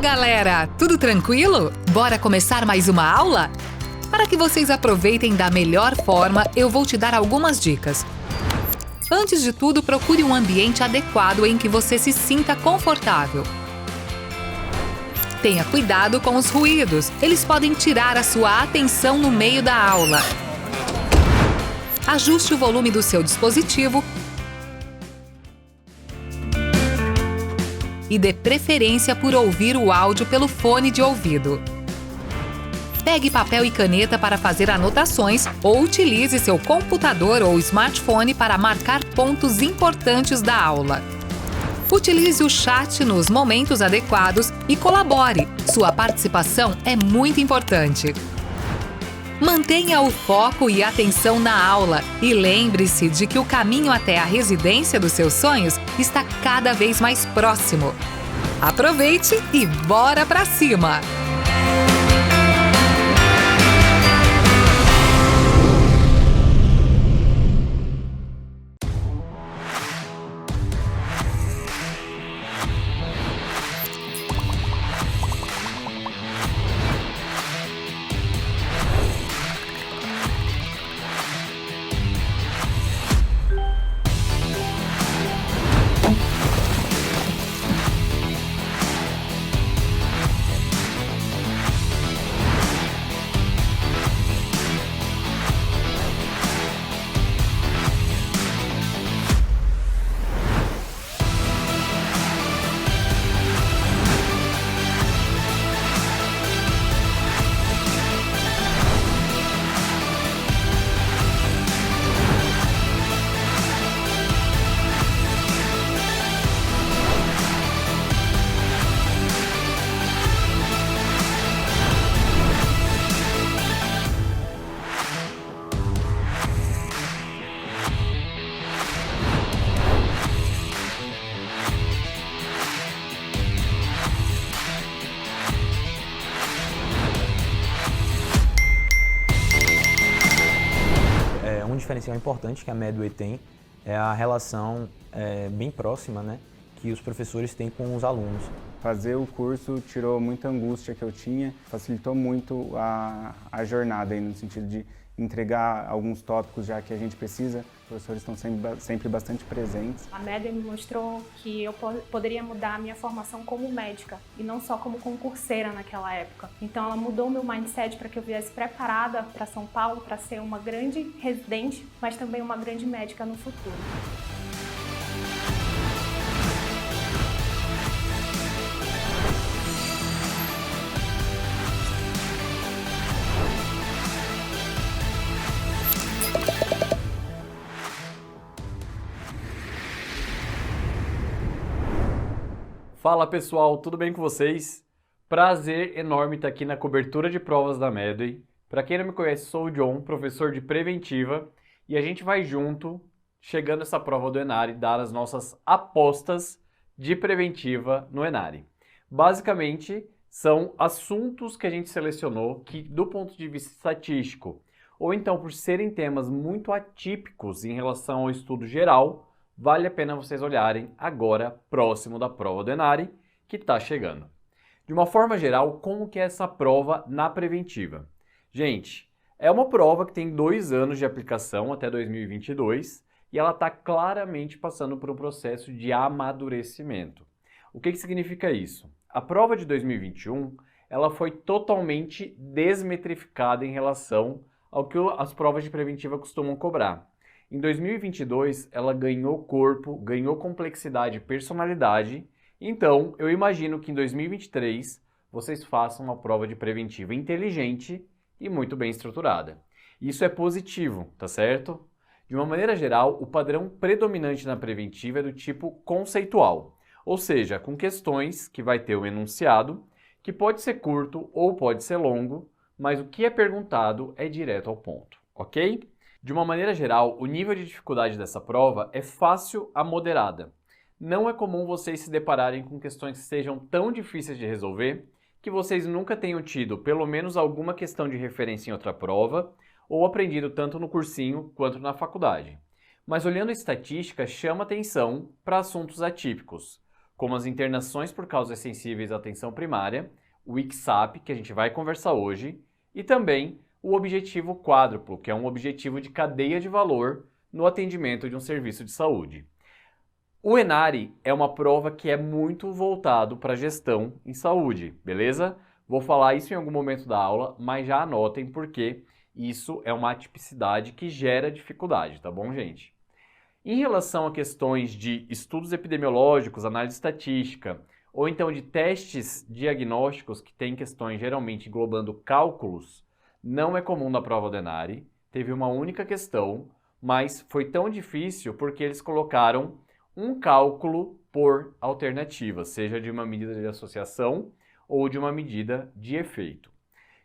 galera! Tudo tranquilo? Bora começar mais uma aula? Para que vocês aproveitem da melhor forma, eu vou te dar algumas dicas. Antes de tudo, procure um ambiente adequado em que você se sinta confortável. Tenha cuidado com os ruídos, eles podem tirar a sua atenção no meio da aula. Ajuste o volume do seu dispositivo e dê preferência por ouvir o áudio pelo fone de ouvido. Pegue papel e caneta para fazer anotações ou utilize seu computador ou smartphone para marcar pontos importantes da aula. Utilize o chat nos momentos adequados e colabore. Sua participação é muito importante. Mantenha o foco e atenção na aula e lembre-se de que o caminho até a residência dos seus sonhos está cada vez mais próximo. Aproveite e bora pra cima! Um diferencial importante que a Medway tem é a relação bem próxima, né, que os professores têm com os alunos. Fazer o curso tirou muita angústia que eu tinha, facilitou muito a jornada, aí, no sentido de entregar alguns tópicos já que a gente precisa. Os professores estão sempre bastante presentes. A Medway me mostrou que eu poderia mudar a minha formação como médica e não só como concurseira naquela época. Então ela mudou meu mindset para que eu viesse preparada para São Paulo para ser uma grande residente, mas também uma grande médica no futuro. Fala pessoal, tudo bem com vocês? Prazer enorme estar aqui na cobertura de provas da Medway. Para quem não me conhece, sou o John, professor de preventiva, e a gente vai junto, chegando essa prova do Enari, dar as nossas apostas de preventiva no Enari. Basicamente, são assuntos que a gente selecionou que, do ponto de vista estatístico, ou então por serem temas muito atípicos em relação ao estudo geral, vale a pena vocês olharem agora, próximo da prova do Enari, que está chegando. De uma forma geral, como que é essa prova na preventiva? Gente, é uma prova que tem 2 anos de aplicação até 2022 e ela está claramente passando por um processo de amadurecimento. O que significa isso? A prova de 2021 ela foi totalmente desmetrificada em relação ao que as provas de preventiva costumam cobrar. Em 2022, ela ganhou corpo, ganhou complexidade e personalidade. Então, eu imagino que em 2023, vocês façam uma prova de preventiva inteligente e muito bem estruturada. Isso é positivo, tá certo? De uma maneira geral, o padrão predominante na preventiva é do tipo conceitual. Ou seja, com questões que vai ter um enunciado, que pode ser curto ou pode ser longo, mas o que é perguntado é direto ao ponto, ok? De uma maneira geral, o nível de dificuldade dessa prova é fácil a moderada. Não é comum vocês se depararem com questões que sejam tão difíceis de resolver que vocês nunca tenham tido pelo menos alguma questão de referência em outra prova ou aprendido tanto no cursinho quanto na faculdade. Mas olhando a estatística, chama atenção para assuntos atípicos, como as internações por causas sensíveis à atenção primária, o ICSAP, que a gente vai conversar hoje, e também o objetivo quádruplo, que é um objetivo de cadeia de valor no atendimento de um serviço de saúde. O ENARI é uma prova que é muito voltado para gestão em saúde, beleza? Vou falar isso em algum momento da aula, mas já anotem porque isso é uma atipicidade que gera dificuldade, tá bom, gente? Em relação a questões de estudos epidemiológicos, análise estatística, ou então de testes diagnósticos que têm questões geralmente englobando cálculos, não é comum na prova do ENARI. Teve uma única questão, mas foi tão difícil porque eles colocaram um cálculo por alternativa, seja de uma medida de associação ou de uma medida de efeito.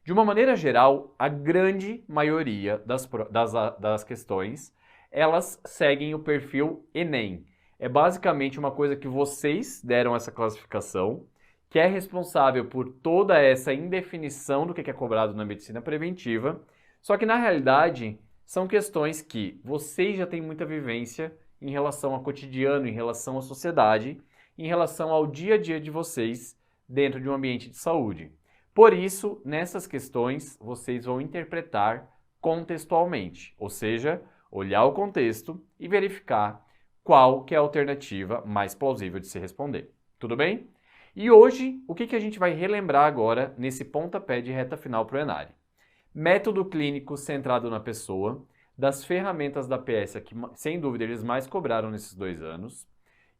De uma maneira geral, a grande maioria das questões, elas seguem o perfil Enem. É basicamente uma coisa que vocês deram essa classificação, que é responsável por toda essa indefinição do que é cobrado na medicina preventiva, só que na realidade são questões que vocês já têm muita vivência em relação ao cotidiano, em relação à sociedade, em relação ao dia a dia de vocês dentro de um ambiente de saúde. Por isso, nessas questões, vocês vão interpretar contextualmente, ou seja, olhar o contexto e verificar qual que é a alternativa mais plausível de se responder. Tudo bem? E hoje, o que a gente vai relembrar agora nesse pontapé de reta final para o ENARI? Método clínico centrado na pessoa, das ferramentas da PS que, sem dúvida, eles mais cobraram nesses 2 anos,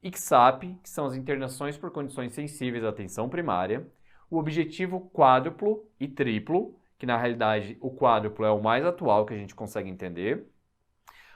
ICSAP, que são as internações por condições sensíveis à atenção primária, o objetivo quádruplo e triplo, que na realidade o quádruplo é o mais atual que a gente consegue entender,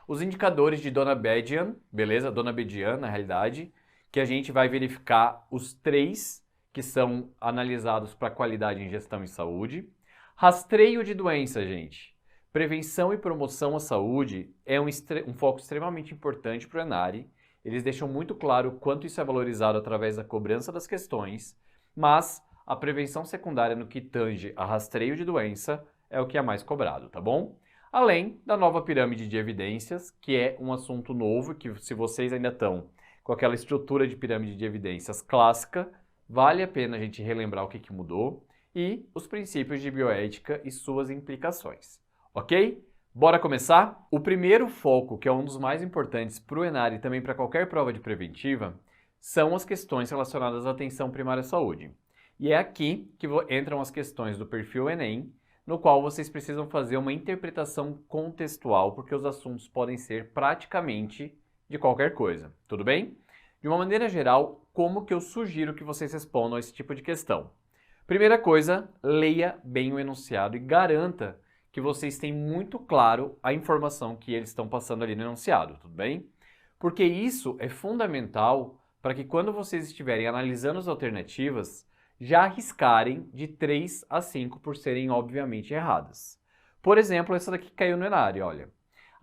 os indicadores de Dona Bedian, beleza? Dona Bedian, na realidade, que a gente vai verificar os 3 que são analisados para qualidade em gestão em saúde. Rastreio de doença, gente. Prevenção e promoção à saúde é um foco extremamente importante para o ENARI. Eles deixam muito claro o quanto isso é valorizado através da cobrança das questões, mas a prevenção secundária no que tange a rastreio de doença é o que é mais cobrado, tá bom? Além da nova pirâmide de evidências, que é um assunto novo, que se vocês ainda estão com aquela estrutura de pirâmide de evidências clássica, vale a pena a gente relembrar o que mudou, e os princípios de bioética e suas implicações. Ok? Bora começar? O primeiro foco, que é um dos mais importantes para o ENARI e também para qualquer prova de preventiva, são as questões relacionadas à atenção primária à saúde. E é aqui que entram as questões do perfil Enem, no qual vocês precisam fazer uma interpretação contextual, porque os assuntos podem ser praticamente de qualquer coisa, tudo bem? De uma maneira geral, como que eu sugiro que vocês respondam a esse tipo de questão? Primeira coisa, leia bem o enunciado e garanta que vocês têm muito claro a informação que eles estão passando ali no enunciado, tudo bem? Porque isso é fundamental para que quando vocês estiverem analisando as alternativas, já arriscarem de 3 a 5 por serem obviamente erradas. Por exemplo, essa daqui caiu no ENARI, olha.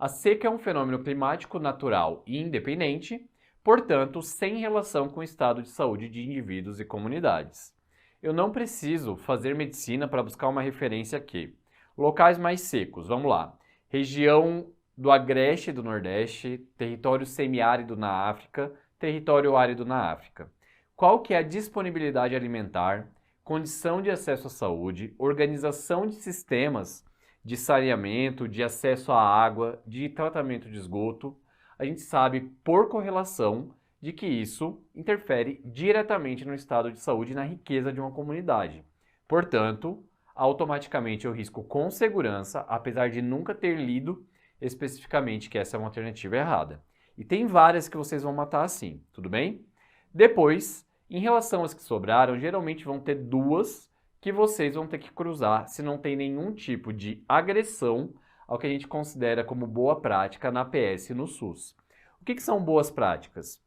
A seca é um fenômeno climático natural e independente, portanto, sem relação com o estado de saúde de indivíduos e comunidades. Eu não preciso fazer medicina para buscar uma referência aqui. Locais mais secos, vamos lá. Região do Agreste do Nordeste, território semiárido na África, território árido na África. Qual que é a disponibilidade alimentar, condição de acesso à saúde, organização de sistemas de saneamento, de acesso à água, de tratamento de esgoto? A gente sabe por correlação de que isso interfere diretamente no estado de saúde e na riqueza de uma comunidade. Portanto, automaticamente eu risco com segurança, apesar de nunca ter lido especificamente que essa é uma alternativa errada. E tem várias que vocês vão matar assim, tudo bem? Depois, em relação às que sobraram, geralmente vão ter 2 que vocês vão ter que cruzar se não tem nenhum tipo de agressão ao que a gente considera como boa prática na PS e no SUS. O que são boas práticas?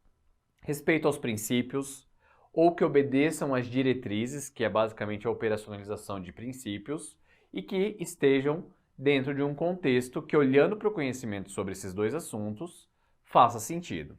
Respeito aos princípios, ou que obedeçam às diretrizes, que é basicamente a operacionalização de princípios, e que estejam dentro de um contexto que, olhando para o conhecimento sobre esses 2 assuntos, faça sentido.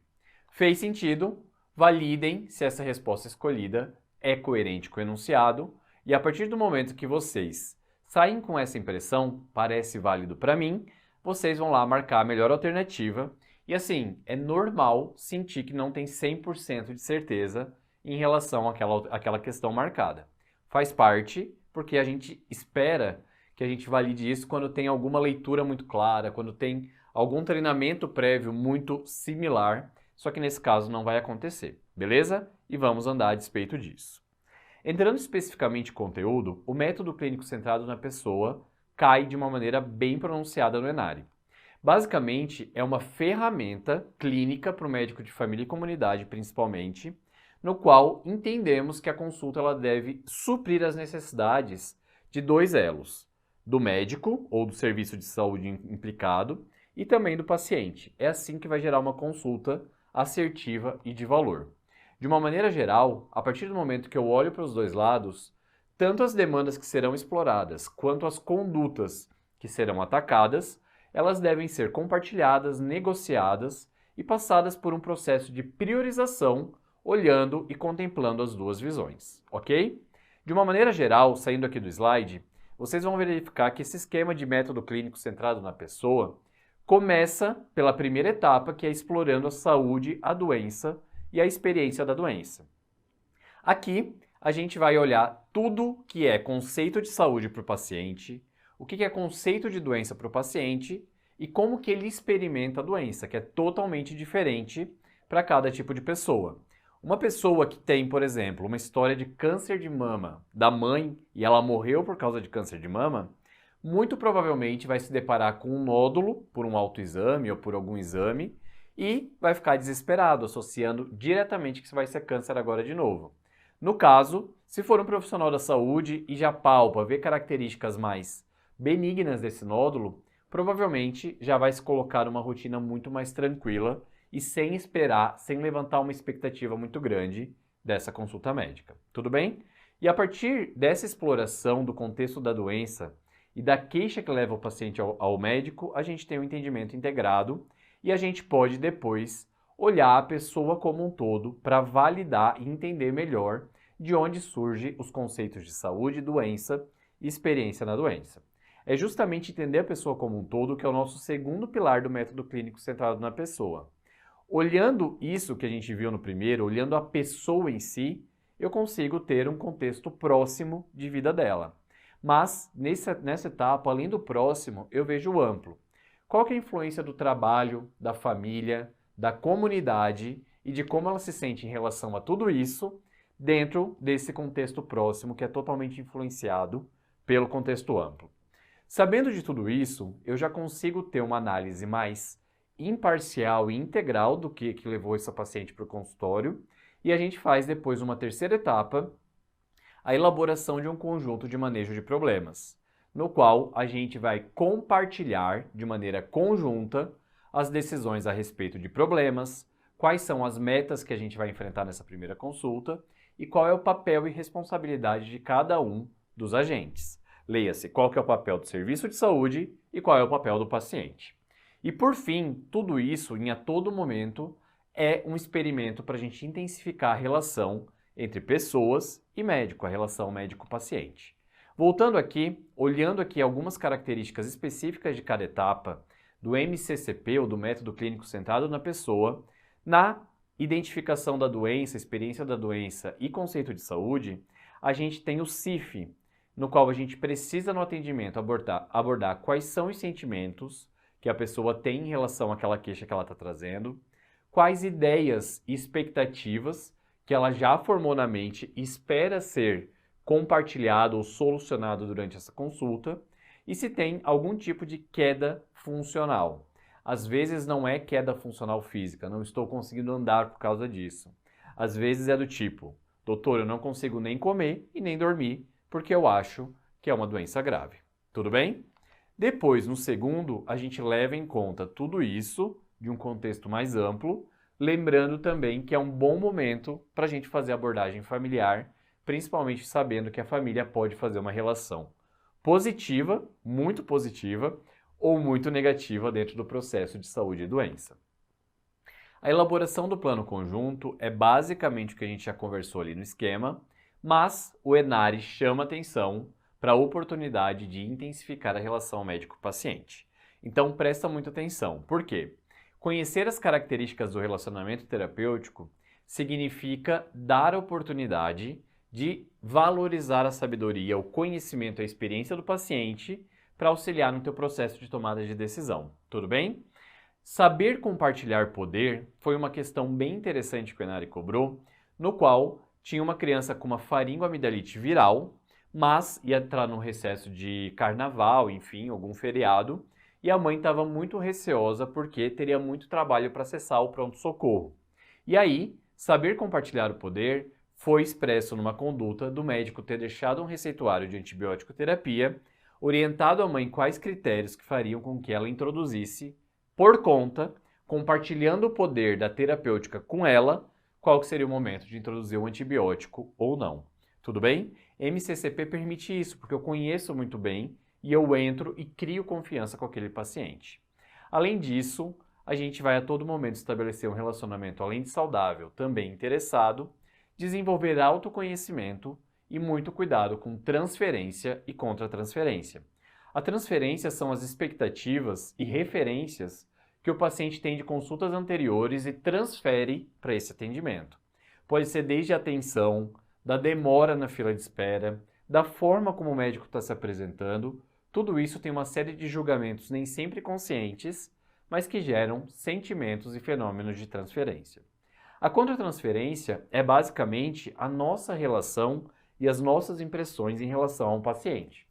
Fez sentido? Validem se essa resposta escolhida é coerente com o enunciado, e a partir do momento que vocês saem com essa impressão, parece válido para mim, vocês vão lá marcar a melhor alternativa, e assim, é normal sentir que não tem 100% de certeza em relação àquela questão marcada. Faz parte, porque a gente espera que a gente valide isso quando tem alguma leitura muito clara, quando tem algum treinamento prévio muito similar, só que nesse caso não vai acontecer, beleza? E vamos andar a despeito disso. Entrando especificamente em conteúdo, o método clínico centrado na pessoa cai de uma maneira bem pronunciada no ENARE. Basicamente, é uma ferramenta clínica para o médico de família e comunidade, principalmente, no qual entendemos que a consulta ela deve suprir as necessidades de dois elos, do médico ou do serviço de saúde implicado e também do paciente. É assim que vai gerar uma consulta assertiva e de valor. De uma maneira geral, a partir do momento que eu olho para os dois lados, tanto as demandas que serão exploradas quanto as condutas que serão atacadas, elas devem ser compartilhadas, negociadas e passadas por um processo de priorização, olhando e contemplando as duas visões, ok? De uma maneira geral, saindo aqui do slide, vocês vão verificar que esse esquema de método clínico centrado na pessoa começa pela primeira etapa, que é explorando a saúde, a doença e a experiência da doença. Aqui, a gente vai olhar tudo que é conceito de saúde para o paciente, o que é conceito de doença para o paciente e como que ele experimenta a doença, que é totalmente diferente para cada tipo de pessoa. Uma pessoa que tem, por exemplo, uma história de câncer de mama da mãe e ela morreu por causa de câncer de mama, muito provavelmente vai se deparar com um nódulo por um autoexame ou por algum exame e vai ficar desesperado, associando diretamente que isso vai ser câncer agora de novo. No caso, se for um profissional da saúde e já palpa, vê características mais benignas desse nódulo, provavelmente já vai se colocar numa rotina muito mais tranquila e sem esperar, sem levantar uma expectativa muito grande dessa consulta médica. Tudo bem? E a partir dessa exploração do contexto da doença e da queixa que leva o paciente ao médico, a gente tem um entendimento integrado e a gente pode depois olhar a pessoa como um todo para validar e entender melhor de onde surgem os conceitos de saúde, doença e experiência na doença. É justamente entender a pessoa como um todo que é o nosso segundo pilar do método clínico centrado na pessoa. Olhando isso que a gente viu no primeiro, olhando a pessoa em si, eu consigo ter um contexto próximo de vida dela. Mas, nessa etapa, além do próximo, eu vejo o amplo. Qual que é a influência do trabalho, da família, da comunidade e de como ela se sente em relação a tudo isso dentro desse contexto próximo que é totalmente influenciado pelo contexto amplo. Sabendo de tudo isso, eu já consigo ter uma análise mais imparcial e integral do que levou essa paciente para o consultório e a gente faz depois uma terceira etapa, a elaboração de um conjunto de manejo de problemas, no qual a gente vai compartilhar de maneira conjunta as decisões a respeito de problemas, quais são as metas que a gente vai enfrentar nessa primeira consulta e qual é o papel e responsabilidade de cada um dos agentes. Leia-se qual que é o papel do serviço de saúde e qual é o papel do paciente. E por fim, tudo isso, a todo momento, é um experimento para a gente intensificar a relação entre pessoas e médico, a relação médico-paciente. Voltando aqui, olhando aqui algumas características específicas de cada etapa do MCCP, ou do método clínico centrado na pessoa, na identificação da doença, experiência da doença e conceito de saúde, a gente tem o CIF, no qual a gente precisa no atendimento abordar quais são os sentimentos que a pessoa tem em relação àquela queixa que ela está trazendo, quais ideias e expectativas que ela já formou na mente e espera ser compartilhado ou solucionado durante essa consulta, e se tem algum tipo de queda funcional. Às vezes não é queda funcional física, não estou conseguindo andar por causa disso. Às vezes é do tipo, doutor, eu não consigo nem comer e nem dormir porque eu acho que é uma doença grave. Tudo bem? Depois, no segundo, a gente leva em conta tudo isso de um contexto mais amplo, lembrando também que é um bom momento para a gente fazer abordagem familiar, principalmente sabendo que a família pode fazer uma relação positiva, muito positiva, ou muito negativa dentro do processo de saúde e doença. A elaboração do plano conjunto é basicamente o que a gente já conversou ali no esquema, mas o ENARE chama atenção para a oportunidade de intensificar a relação médico-paciente. Então presta muita atenção. Por quê? Conhecer as características do relacionamento terapêutico significa dar a oportunidade de valorizar a sabedoria, o conhecimento, a experiência do paciente para auxiliar no teu processo de tomada de decisão. Tudo bem? Saber compartilhar poder foi uma questão bem interessante que o Enari cobrou, no qual tinha uma criança com uma faringoamidalite viral, mas ia entrar num recesso de carnaval, enfim, algum feriado, e a mãe estava muito receosa porque teria muito trabalho para acessar o pronto-socorro. E aí, saber compartilhar o poder foi expresso numa conduta do médico ter deixado um receituário de antibiótico terapia, orientado a mãe quais critérios que fariam com que ela introduzisse, por conta, compartilhando o poder da terapêutica com ela, qual que seria o momento de introduzir o antibiótico ou não. Tudo bem? MCCP permite isso, porque eu conheço muito bem e eu entro e crio confiança com aquele paciente. Além disso, a gente vai a todo momento estabelecer um relacionamento, além de saudável, também interessado, desenvolver autoconhecimento e muito cuidado com transferência e contra-transferência. A transferência são as expectativas e referências que o paciente tem de consultas anteriores e transfere para esse atendimento. Pode ser desde a atenção, da demora na fila de espera, da forma como o médico está se apresentando. Tudo isso tem uma série de julgamentos nem sempre conscientes, mas que geram sentimentos e fenômenos de transferência. A contra-transferência é basicamente a nossa relação e as nossas impressões em relação a um paciente.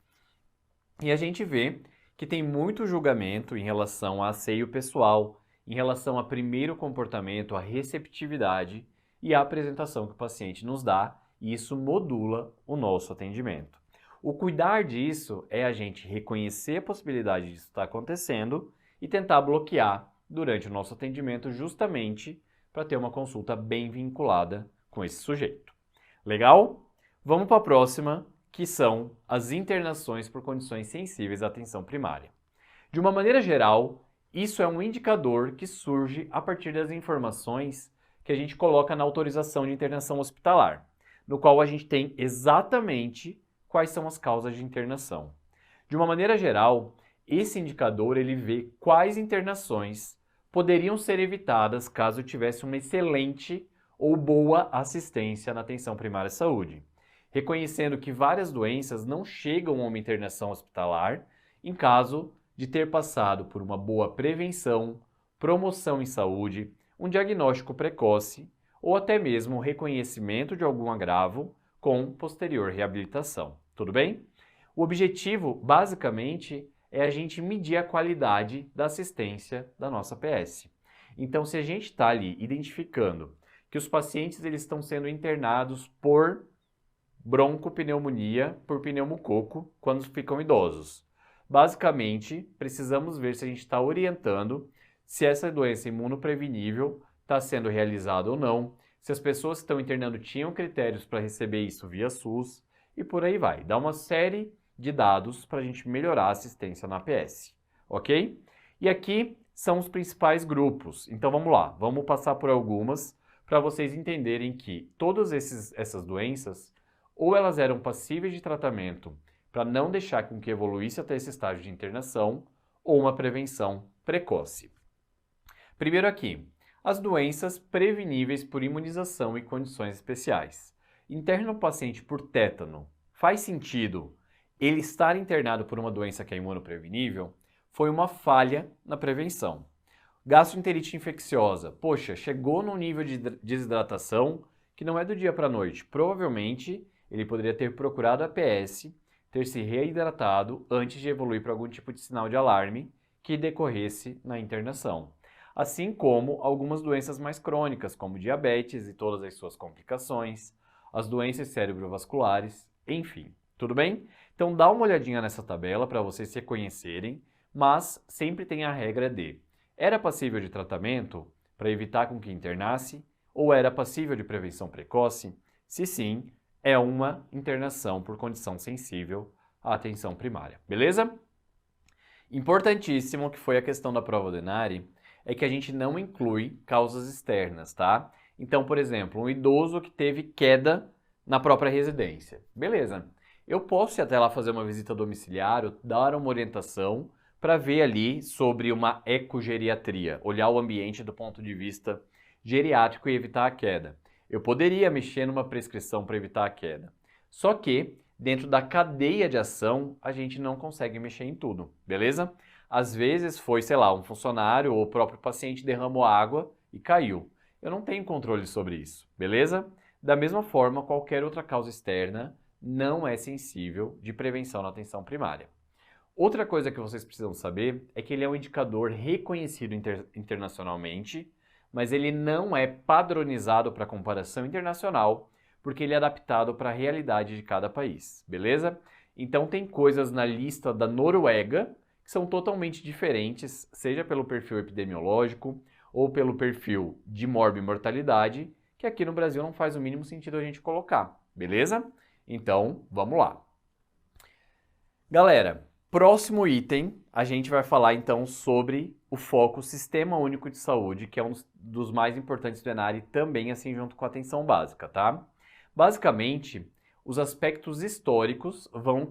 E a gente vê que tem muito julgamento em relação a asseio pessoal, em relação a primeiro comportamento, a receptividade e a apresentação que o paciente nos dá, e isso modula o nosso atendimento. O cuidar disso é a gente reconhecer a possibilidade disso estar acontecendo e tentar bloquear durante o nosso atendimento justamente para ter uma consulta bem vinculada com esse sujeito. Legal? Vamos para a próxima, que são as internações por condições sensíveis à atenção primária. De uma maneira geral, isso é um indicador que surge a partir das informações que a gente coloca na autorização de internação hospitalar, no qual a gente tem exatamente quais são as causas de internação. De uma maneira geral, esse indicador ele vê quais internações poderiam ser evitadas caso tivesse uma excelente ou boa assistência na atenção primária à saúde, reconhecendo que várias doenças não chegam a uma internação hospitalar em caso de ter passado por uma boa prevenção, promoção em saúde, um diagnóstico precoce ou até mesmo o reconhecimento de algum agravo com posterior reabilitação. Tudo bem? O objetivo, basicamente, é a gente medir a qualidade da assistência da nossa PS. Então, se a gente está ali identificando que os pacientes eles estão sendo internados por broncopneumonia, por pneumococo, quando ficam idosos, basicamente, precisamos ver se a gente está orientando se essa doença imunoprevenível está sendo realizada ou não, se as pessoas que estão internando tinham critérios para receber isso via SUS e por aí vai. Dá uma série de dados para a gente melhorar a assistência na APS, ok? E aqui são os principais grupos. Então vamos lá, vamos passar por algumas para vocês entenderem que todas essas doenças ou elas eram passíveis de tratamento para não deixar com que evoluísse até esse estágio de internação ou uma prevenção precoce. Primeiro aqui, as doenças preveníveis por imunização e condições especiais. Interna o paciente por tétano. Faz sentido ele estar internado por uma doença que é imunoprevenível? Foi uma falha na prevenção. Gastroenterite infecciosa. Poxa, chegou num nível de desidratação que não é do dia para a noite. Provavelmente ele poderia ter procurado a APS, ter se reidratado antes de evoluir para algum tipo de sinal de alarme que decorresse na internação. Assim como algumas doenças mais crônicas, como diabetes e todas as suas complicações, as doenças cerebrovasculares, enfim. Tudo bem? Então dá uma olhadinha nessa tabela para vocês se conhecerem, mas sempre tem a regra de: era passível de tratamento para evitar com que internasse ou era passível de prevenção precoce? Se sim, é uma internação por condição sensível à atenção primária. Beleza? Importantíssimo que foi a questão da prova do Enari é que a gente não inclui causas externas, tá? Então, por exemplo, um idoso que teve queda na própria residência. Beleza. Eu posso ir até lá fazer uma visita domiciliar, ou dar uma orientação para ver ali sobre uma ecogeriatria, olhar o ambiente do ponto de vista geriátrico e evitar a queda. eu poderia mexer numa prescrição para evitar a queda. Só que, dentro da cadeia de ação, a gente não consegue mexer em tudo, beleza? Às vezes foi, sei lá, um funcionário ou o próprio paciente derramou água e caiu. Eu não tenho controle sobre isso, beleza? Da mesma forma, qualquer outra causa externa não é sensível de prevenção na atenção primária. Outra coisa que vocês precisam saber é que ele é um indicador reconhecido internacionalmente, mas ele não é padronizado para comparação internacional, porque ele é adaptado para a realidade de cada país, beleza? Então tem coisas na lista da Noruega que são totalmente diferentes, seja pelo perfil epidemiológico ou pelo perfil de morbimortalidade, que aqui no Brasil não faz o mínimo sentido a gente colocar, beleza? Então, vamos lá. Galera, próximo item, a gente vai falar então sobre o foco Sistema Único de Saúde, que é um dos mais importantes do ENARE, também assim junto com a atenção básica, tá? Basicamente, os aspectos históricos vão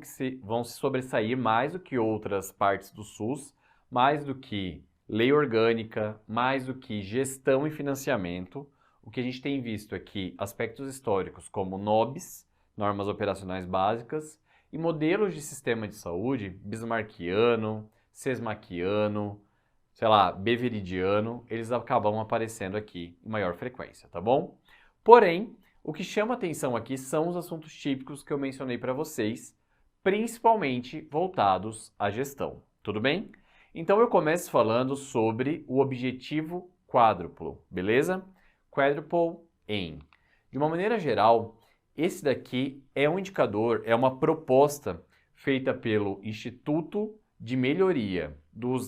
se sobressair mais do que outras partes do SUS, mais do que lei orgânica, mais do que gestão e financiamento. O que a gente tem visto aqui, aspectos históricos como NOBs, normas operacionais básicas, e modelos de sistema de saúde, bismarckiano, sesmaquiano, sei lá, beveridiano, eles acabam aparecendo aqui em maior frequência, tá bom? Porém, o que chama atenção aqui são os assuntos típicos que eu mencionei para vocês, principalmente voltados à gestão, tudo bem? Então eu começo falando sobre o objetivo quádruplo, beleza? Quadruple Aim. De uma maneira geral, esse daqui é um indicador, é uma proposta feita pelo Instituto de Melhoria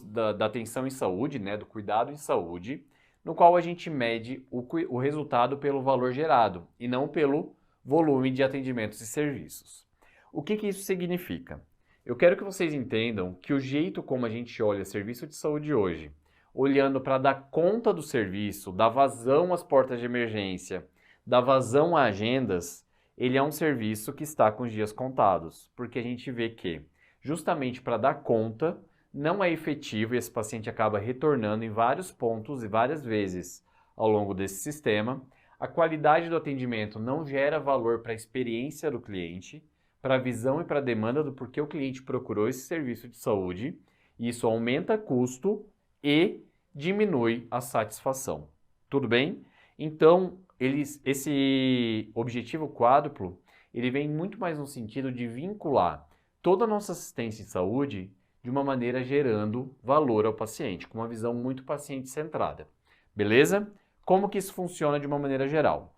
da Atenção em Saúde, né, do Cuidado em Saúde, no qual a gente mede o resultado pelo valor gerado e não pelo volume de atendimentos e serviços. O que isso significa? Eu quero que vocês entendam que o jeito como a gente olha serviço de saúde hoje, olhando para dar conta do serviço, dar vazão às portas de emergência, dar vazão a agendas, ele é um serviço que está com os dias contados, porque a gente vê que, justamente para dar conta, não é efetivo e esse paciente acaba retornando em vários pontos e várias vezes ao longo desse sistema. A qualidade do atendimento não gera valor para a experiência do cliente, para a visão e para a demanda do porquê o cliente procurou esse serviço de saúde, e isso aumenta custo e diminui a satisfação. Tudo bem? Então, esse objetivo quádruplo, ele vem muito mais no sentido de vincular toda a nossa assistência em saúde de uma maneira gerando valor ao paciente, com uma visão muito paciente-centrada. Beleza? Como que isso funciona de uma maneira geral?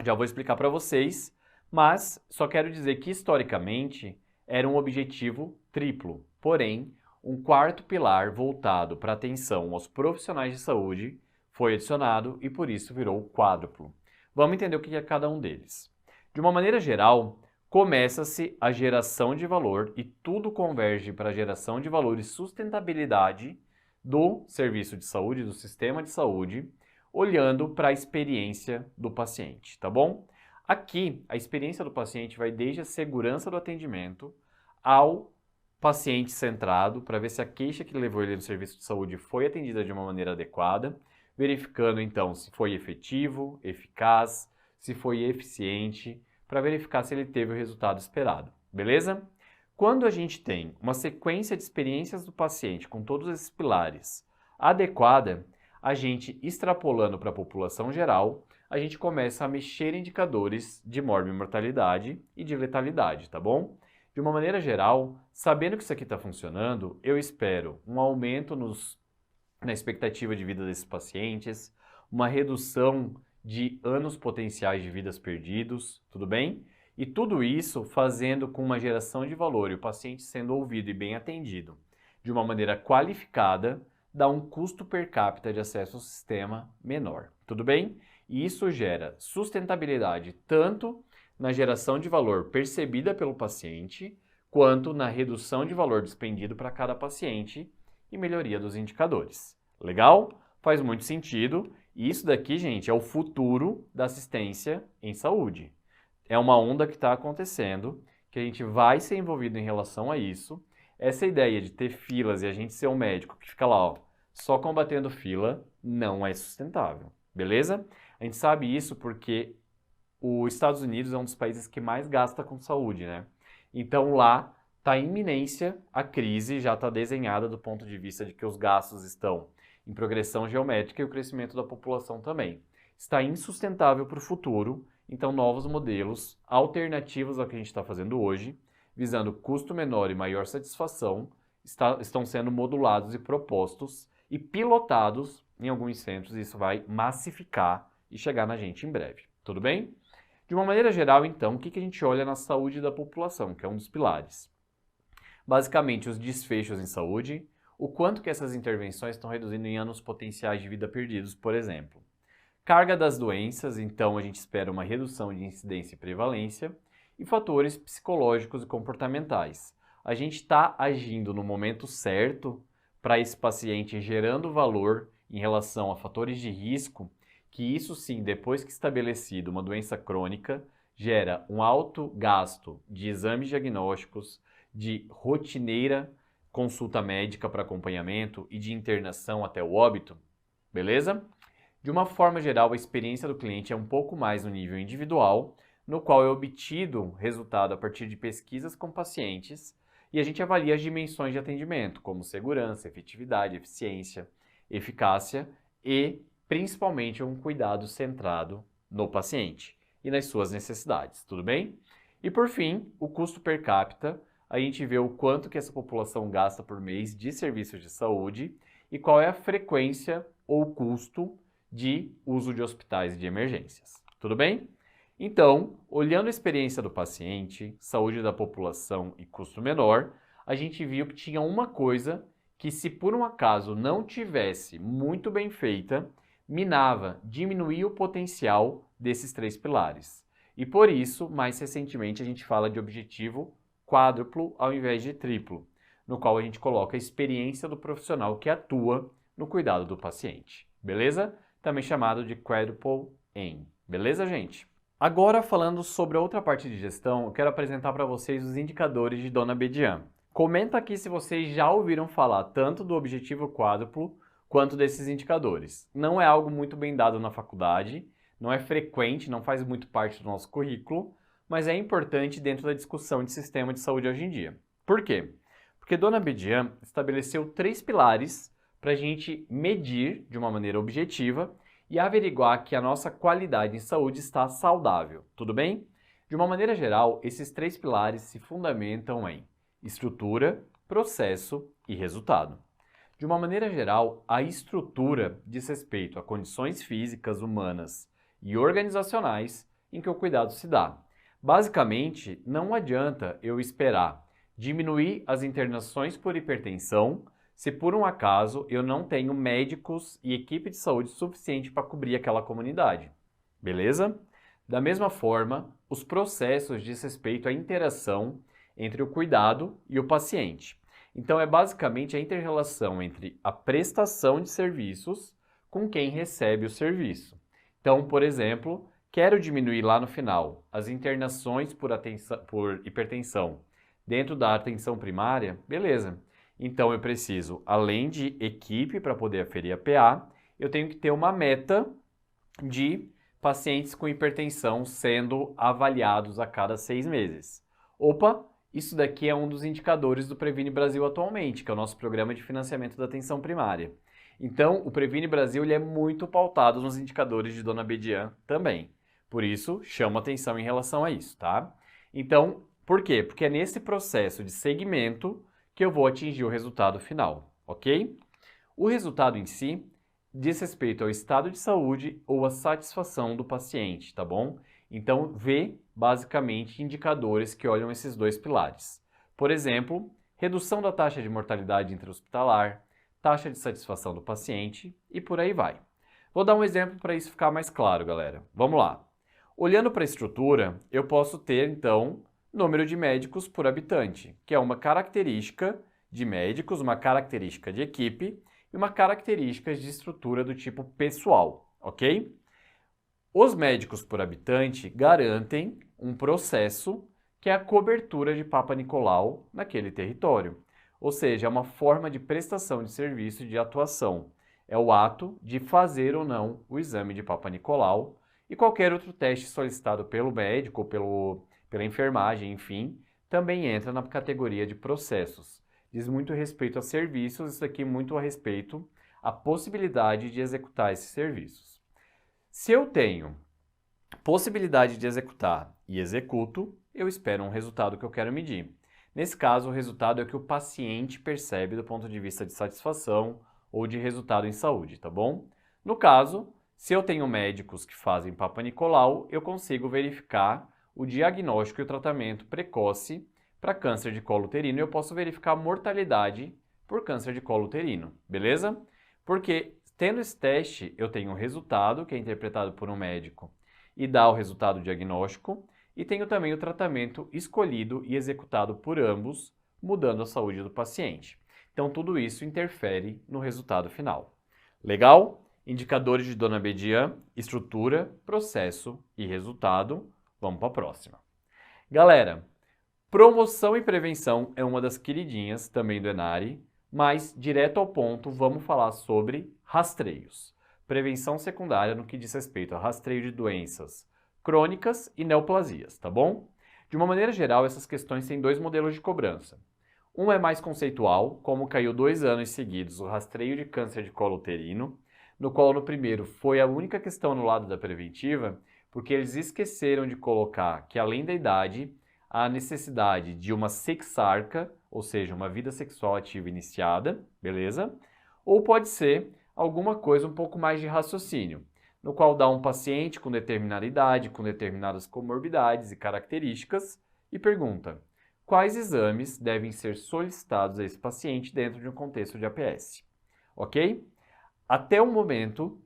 Já vou explicar para vocês, mas só quero dizer que historicamente era um objetivo triplo, porém, um quarto pilar voltado para a atenção aos profissionais de saúde foi adicionado e por isso virou quádruplo. Vamos entender o que é cada um deles. De uma maneira geral, começa-se a geração de valor e tudo converge para a geração de valor e sustentabilidade do serviço de saúde, do sistema de saúde, olhando para a experiência do paciente, tá bom? Aqui, a experiência do paciente vai desde a segurança do atendimento ao paciente centrado, para ver se a queixa que levou ele no serviço de saúde foi atendida de uma maneira adequada, verificando então se foi efetivo, eficaz, se foi eficiente, para verificar se ele teve o resultado esperado, beleza? Quando a gente tem uma sequência de experiências do paciente com todos esses pilares adequada, a gente extrapolando para a população geral, a gente começa a mexer em indicadores de morbimortalidade e de letalidade, tá bom? De uma maneira geral, sabendo que isso aqui está funcionando, eu espero um aumento na expectativa de vida desses pacientes, uma redução de anos potenciais de vidas perdidos, tudo bem? E tudo isso fazendo com uma geração de valor e o paciente sendo ouvido e bem atendido de uma maneira qualificada, dá um custo per capita de acesso ao sistema menor, tudo bem? E isso gera sustentabilidade tanto na geração de valor percebida pelo paciente, quanto na redução de valor despendido para cada paciente e melhoria dos indicadores. Legal? Faz muito sentido. E isso daqui, gente, é o futuro da assistência em saúde. É uma onda que está acontecendo, que a gente vai ser envolvido em relação a isso. Essa ideia de ter filas e a gente ser um médico que fica lá, ó, só combatendo fila, não é sustentável, beleza? A gente sabe isso porque os Estados Unidos é um dos países que mais gasta com saúde, né? Então lá está em iminência a crise, já está desenhada do ponto de vista de que os gastos estão em progressão geométrica e o crescimento da população também. Está insustentável para o futuro, então novos modelos alternativos ao que a gente está fazendo hoje, visando custo menor e maior satisfação, estão sendo modulados e propostos e pilotados em alguns centros, e isso vai massificar e chegar na gente em breve. Tudo bem? De uma maneira geral, então, o que a gente olha na saúde da população, que é um dos pilares? Basicamente, os desfechos em saúde, o quanto que essas intervenções estão reduzindo em anos potenciais de vida perdidos, por exemplo. Carga das doenças, então a gente espera uma redução de incidência e prevalência, e fatores psicológicos e comportamentais. A gente está agindo no momento certo para esse paciente, gerando valor em relação a fatores de risco, que isso sim, depois que estabelecido uma doença crônica, gera um alto gasto de exames diagnósticos, de rotineira consulta médica para acompanhamento e de internação até o óbito, beleza? De uma forma geral, a experiência do cliente é um pouco mais no nível individual, no qual é obtido resultado a partir de pesquisas com pacientes e a gente avalia as dimensões de atendimento, como segurança, efetividade, eficiência, eficácia e, principalmente, um cuidado centrado no paciente e nas suas necessidades, tudo bem? E, por fim, o custo per capita, a gente vê o quanto que essa população gasta por mês de serviços de saúde e qual é a frequência ou custo de uso de hospitais de emergências, tudo bem? Então, olhando a experiência do paciente, saúde da população e custo menor, a gente viu que tinha uma coisa que, se por um acaso não tivesse muito bem feita, minava, diminuía o potencial desses três pilares. E por isso, mais recentemente, a gente fala de objetivo quádruplo ao invés de triplo, no qual a gente coloca a experiência do profissional que atua no cuidado do paciente, beleza? Também chamado de Quadruple Aim, beleza, gente? Agora, falando sobre outra parte de gestão, eu quero apresentar para vocês os indicadores de Dona Bedian. Comenta aqui se vocês já ouviram falar tanto do objetivo quádruplo quanto desses indicadores. Não é algo muito bem dado na faculdade, não é frequente, não faz muito parte do nosso currículo, mas é importante dentro da discussão de sistema de saúde hoje em dia. Por quê? Porque Dona Bedian estabeleceu 3 pilares para a gente medir de uma maneira objetiva e averiguar que a nossa qualidade em saúde está saudável, tudo bem? De uma maneira geral, esses 3 pilares se fundamentam em estrutura, processo e resultado. De uma maneira geral, a estrutura diz respeito a condições físicas, humanas e organizacionais em que o cuidado se dá. Basicamente, não adianta eu esperar diminuir as internações por hipertensão se por um acaso eu não tenho médicos e equipe de saúde suficiente para cobrir aquela comunidade, beleza? Da mesma forma, os processos diz respeito à interação entre o cuidado e o paciente. Então, é basicamente a inter-relação entre a prestação de serviços com quem recebe o serviço. Então, por exemplo, quero diminuir lá no final as internações por hipertensão dentro da atenção primária, beleza. Então, eu preciso, além de equipe para poder aferir a PA, eu tenho que ter uma meta de pacientes com hipertensão sendo avaliados a cada 6 meses. Opa, isso daqui é um dos indicadores do Previne Brasil atualmente, que é o nosso programa de financiamento da atenção primária. Então, o Previne Brasil ele é muito pautado nos indicadores de Dona Bedian também. Por isso, chamo atenção em relação a isso, tá? Então, por quê? Porque é nesse processo de segmento que eu vou atingir o resultado final, ok? O resultado em si diz respeito ao estado de saúde ou à satisfação do paciente, tá bom? Então, vê basicamente indicadores que olham esses 2 pilares. Por exemplo, redução da taxa de mortalidade intra-hospitalar, taxa de satisfação do paciente e por aí vai. Vou dar um exemplo para isso ficar mais claro, galera. Vamos lá. Olhando para a estrutura, eu posso ter, então, número de médicos por habitante, que é uma característica de médicos, uma característica de equipe e uma característica de estrutura do tipo pessoal, ok? Os médicos por habitante garantem um processo que é a cobertura de Papa Nicolau naquele território, ou seja, é uma forma de prestação de serviço e de atuação. É o ato de fazer ou não o exame de Papa Nicolau e qualquer outro teste solicitado pelo médico ou pela enfermagem, enfim, também entra na categoria de processos. Diz muito respeito a serviços, isso aqui muito a respeito à possibilidade de executar esses serviços. Se eu tenho possibilidade de executar e executo, eu espero um resultado que eu quero medir. Nesse caso, o resultado é o que o paciente percebe do ponto de vista de satisfação ou de resultado em saúde, tá bom? No caso, se eu tenho médicos que fazem Papa Nicolau, eu consigo verificar o diagnóstico e o tratamento precoce para câncer de colo uterino e eu posso verificar a mortalidade por câncer de colo uterino, beleza? Porque tendo esse teste, eu tenho um resultado que é interpretado por um médico e dá o resultado diagnóstico, e tenho também o tratamento escolhido e executado por ambos, mudando a saúde do paciente. Então, tudo isso interfere no resultado final. Legal? Indicadores de Dona Bedian, estrutura, processo e resultado. Vamos para a próxima. Galera, promoção e prevenção é uma das queridinhas também do Enari, mas, direto ao ponto, vamos falar sobre rastreios. Prevenção secundária no que diz respeito a rastreio de doenças crônicas e neoplasias, tá bom? De uma maneira geral, essas questões têm dois modelos de cobrança. Um é mais conceitual, como caiu 2 anos seguidos o rastreio de câncer de colo uterino, no qual no primeiro foi a única questão no lado da preventiva, porque eles esqueceram de colocar que além da idade, há a necessidade de uma sexarca, ou seja, uma vida sexual ativa iniciada, beleza? Ou pode ser alguma coisa um pouco mais de raciocínio, no qual dá um paciente com determinada idade, com determinadas comorbidades e características, e pergunta quais exames devem ser solicitados a esse paciente dentro de um contexto de APS. Ok? Até o momento,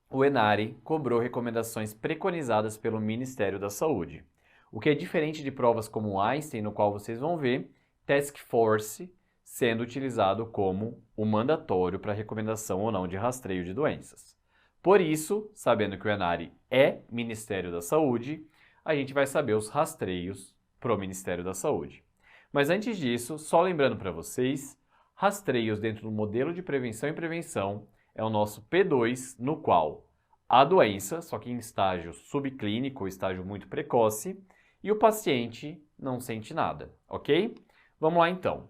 o Enari cobrou recomendações preconizadas pelo Ministério da Saúde, o que é diferente de provas como o Einstein, no qual vocês vão ver Task Force sendo utilizado como o mandatório para recomendação ou não de rastreio de doenças. Por isso, sabendo que o Enari é Ministério da Saúde, a gente vai saber os rastreios para o Ministério da Saúde. Mas antes disso, só lembrando para vocês, rastreios dentro do modelo de prevenção e prevenção é o nosso P2, no qual há doença, só que em estágio subclínico, estágio muito precoce, e o paciente não sente nada, ok? Vamos lá então.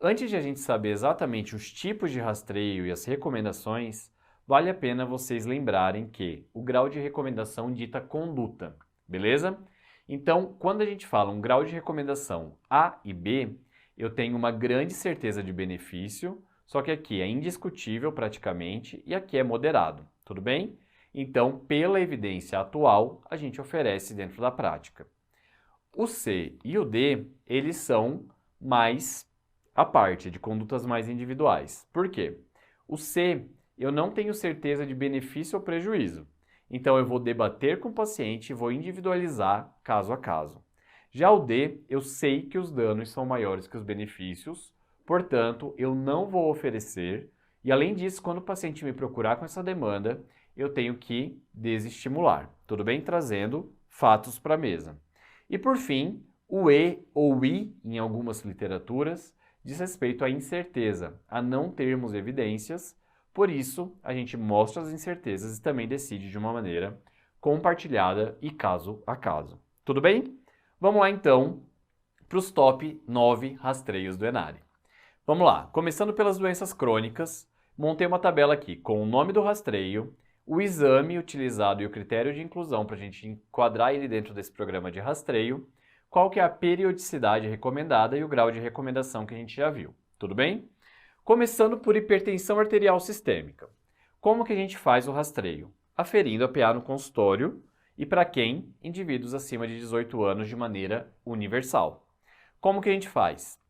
Antes de a gente saber exatamente os tipos de rastreio e as recomendações, vale a pena vocês lembrarem que o grau de recomendação dita conduta, beleza? Então, quando a gente fala um grau de recomendação A e B, eu tenho uma grande certeza de benefício, só que aqui é indiscutível praticamente e aqui é moderado, tudo bem? Então, pela evidência atual, a gente oferece dentro da prática. O C e o D, eles são mais à parte, de condutas mais individuais. Por quê? O C, eu não tenho certeza de benefício ou prejuízo. Então, eu vou debater com o paciente e vou individualizar caso a caso. Já o D, eu sei que os danos são maiores que os benefícios, portanto, eu não vou oferecer. E, além disso, quando o paciente me procurar com essa demanda, eu tenho que desestimular, tudo bem? Trazendo fatos para a mesa. E, por fim, o E ou I, em algumas literaturas, diz respeito à incerteza, a não termos evidências. Por isso, a gente mostra as incertezas e também decide de uma maneira compartilhada e caso a caso. Tudo bem? Vamos lá, então, para os top 9 rastreios do Enari. Vamos lá, começando pelas doenças crônicas, montei uma tabela aqui com o nome do rastreio, o exame utilizado e o critério de inclusão para a gente enquadrar ele dentro desse programa de rastreio, qual que é a periodicidade recomendada e o grau de recomendação que a gente já viu. Tudo bem? Começando por hipertensão arterial sistêmica. Como que a gente faz o rastreio? Aferindo a PA no consultório e para quem? Indivíduos acima de 18 anos de maneira universal. Como que a gente faz?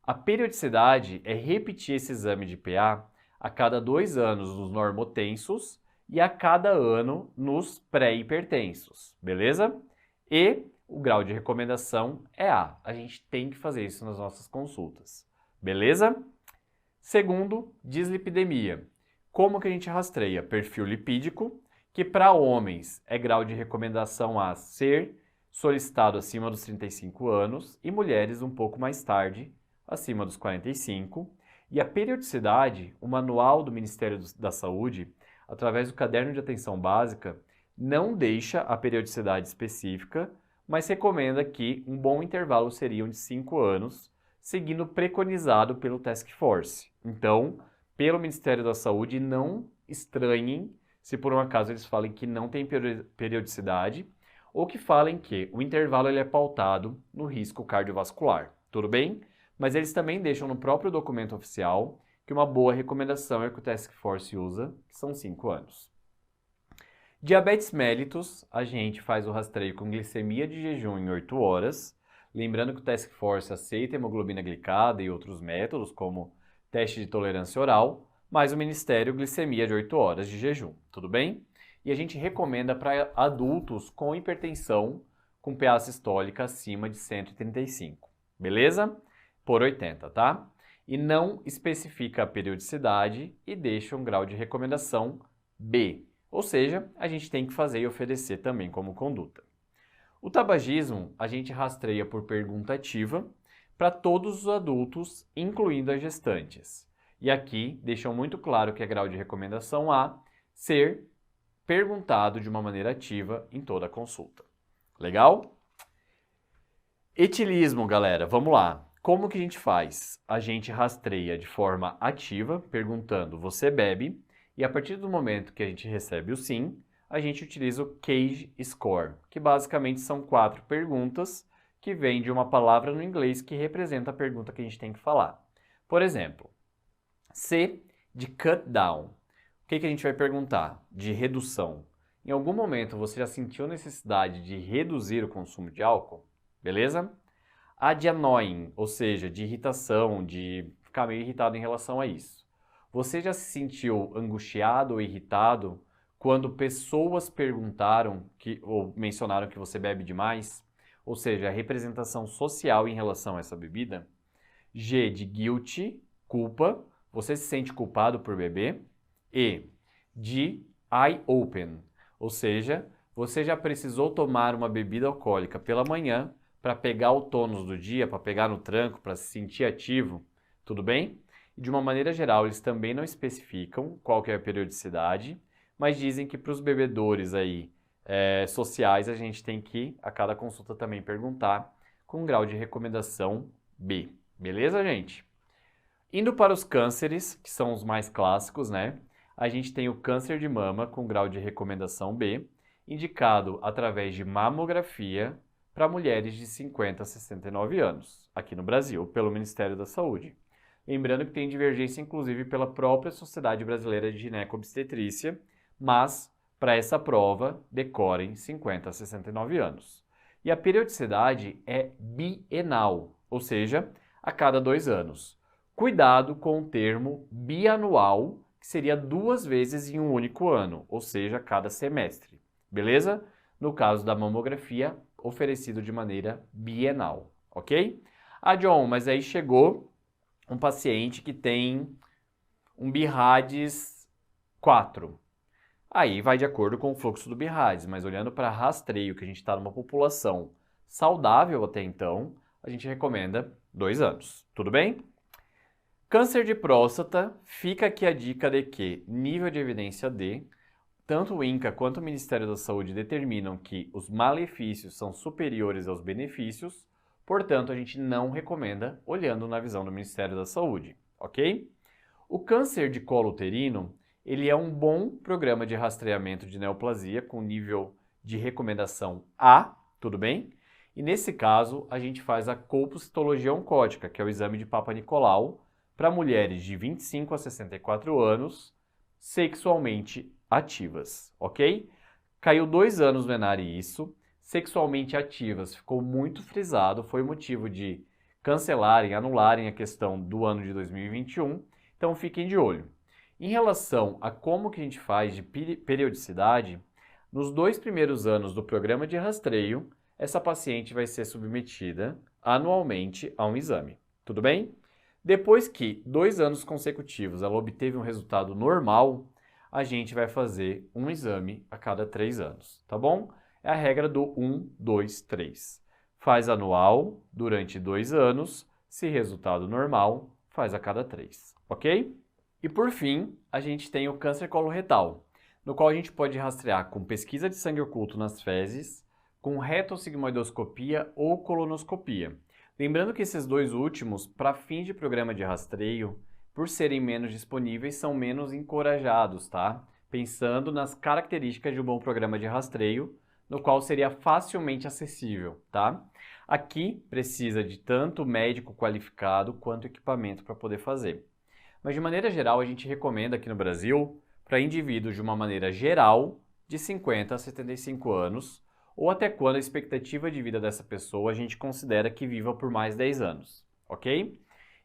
A periodicidade é repetir esse exame de PA a cada 2 anos nos normotensos e a cada ano nos pré-hipertensos, beleza? E o grau de recomendação é A. A gente tem que fazer isso nas nossas consultas, beleza? Segundo, dislipidemia. Como que a gente rastreia? Perfil lipídico, que para homens é grau de recomendação a ser solicitado acima dos 35 anos e mulheres um pouco mais tarde, acima dos 45. E a periodicidade, o manual do Ministério da Saúde, através do caderno de atenção básica, não deixa a periodicidade específica, mas recomenda que um bom intervalo seria de 5 anos, seguindo o preconizado pelo Task Force. Então, pelo Ministério da Saúde, não estranhem se por um acaso eles falem que não tem periodicidade ou que falem que o intervalo ele é pautado no risco cardiovascular. Tudo bem? Mas eles também deixam no próprio documento oficial que uma boa recomendação é que o Task Force usa, que são 5 anos. Diabetes mellitus, a gente faz o rastreio com glicemia de jejum em 8 horas. Lembrando que o Task Force aceita hemoglobina glicada e outros métodos, como teste de tolerância oral, mas o Ministério glicemia de 8 horas de jejum, tudo bem? E a gente recomenda para adultos com hipertensão com PA sistólica acima de 135, beleza? Por 80, tá? E não especifica a periodicidade e deixa um grau de recomendação B, ou seja, a gente tem que fazer e oferecer também como conduta. O tabagismo a gente rastreia por pergunta ativa para todos os adultos, incluindo as gestantes. E aqui deixam muito claro que é grau de recomendação A, ser perguntado de uma maneira ativa em toda a consulta. Legal? Etilismo, galera, vamos lá. Como que a gente faz? A gente rastreia de forma ativa, perguntando, você bebe? E a partir do momento que a gente recebe o sim, a gente utiliza o CAGE Score, que basicamente são 4 perguntas que vêm de uma palavra no inglês que representa a pergunta que a gente tem que falar. Por exemplo, C de cut down. O que a gente vai perguntar? De redução. Em algum momento você já sentiu necessidade de reduzir o consumo de álcool? Beleza? A de annoying, ou seja, de irritação, de ficar meio irritado em relação a isso. Você já se sentiu angustiado ou irritado quando pessoas perguntaram ou mencionaram que você bebe demais? Ou seja, a representação social em relação a essa bebida? G de guilty, culpa. Você se sente culpado por beber? E de eye open, ou seja, você já precisou tomar uma bebida alcoólica pela manhã para pegar o tônus do dia, para pegar no tranco, para se sentir ativo, tudo bem? E de uma maneira geral, eles também não especificam qual que é a periodicidade, mas dizem que para os bebedores aí, sociais, a gente tem que, a cada consulta também perguntar com grau de recomendação B. Beleza, gente? Indo para os cânceres, que são os mais clássicos, né? A gente tem o câncer de mama com grau de recomendação B, indicado através de mamografia para mulheres de 50 a 69 anos, aqui no Brasil, pelo Ministério da Saúde. Lembrando que tem divergência, inclusive, pela própria Sociedade Brasileira de Gineco-Obstetrícia, mas, para essa prova, decorem 50 a 69 anos. E a periodicidade é bienal, ou seja, a cada 2 anos. Cuidado com o termo bianual, que seria 2 vezes em um único ano, ou seja, cada semestre. Beleza? No caso da mamografia, oferecido de maneira bienal, ok? Ah, John, mas aí chegou um paciente que tem um BIRADS 4. Aí vai de acordo com o fluxo do BIRADS, mas olhando para rastreio, que a gente está numa população saudável até então, a gente recomenda 2 anos. Tudo bem? Câncer de próstata, fica aqui a dica de que nível de evidência D, tanto o INCA quanto o Ministério da Saúde determinam que os malefícios são superiores aos benefícios, portanto a gente não recomenda olhando na visão do Ministério da Saúde, ok? O câncer de colo uterino, ele é um bom programa de rastreamento de neoplasia com nível de recomendação A, tudo bem? E nesse caso a gente faz a colpocitologia oncótica, que é o exame de Papa Nicolau, para mulheres de 25 a 64 anos sexualmente ativas, ok? Caiu 2 anos no ENARE isso, sexualmente ativas ficou muito frisado, foi motivo de cancelarem, anularem a questão do ano de 2021, então fiquem de olho. Em relação a como que a gente faz de periodicidade, nos 2 primeiros anos do programa de rastreio, essa paciente vai ser submetida anualmente a um exame, tudo bem? Depois que 2 anos consecutivos ela obteve um resultado normal, a gente vai fazer um exame a cada 3 anos, tá bom? É a regra do 1, 2, 3. Faz anual durante 2 anos, se resultado normal, faz a cada 3, ok? E por fim, a gente tem o câncer coloretal. no qual a gente pode rastrear com pesquisa de sangue oculto nas fezes, com retossigmoidoscopia ou colonoscopia. Lembrando que esses dois últimos, para fins de programa de rastreio, por serem menos disponíveis, são menos encorajados, tá? Pensando nas características de um bom programa de rastreio, no qual seria facilmente acessível, tá? Aqui precisa de tanto médico qualificado quanto equipamento para poder fazer. Mas de maneira geral, a gente recomenda aqui no Brasil para indivíduos de uma maneira geral de 50 a 75 anos, ou até quando a expectativa de vida dessa pessoa a gente considera que viva por mais 10 anos, ok?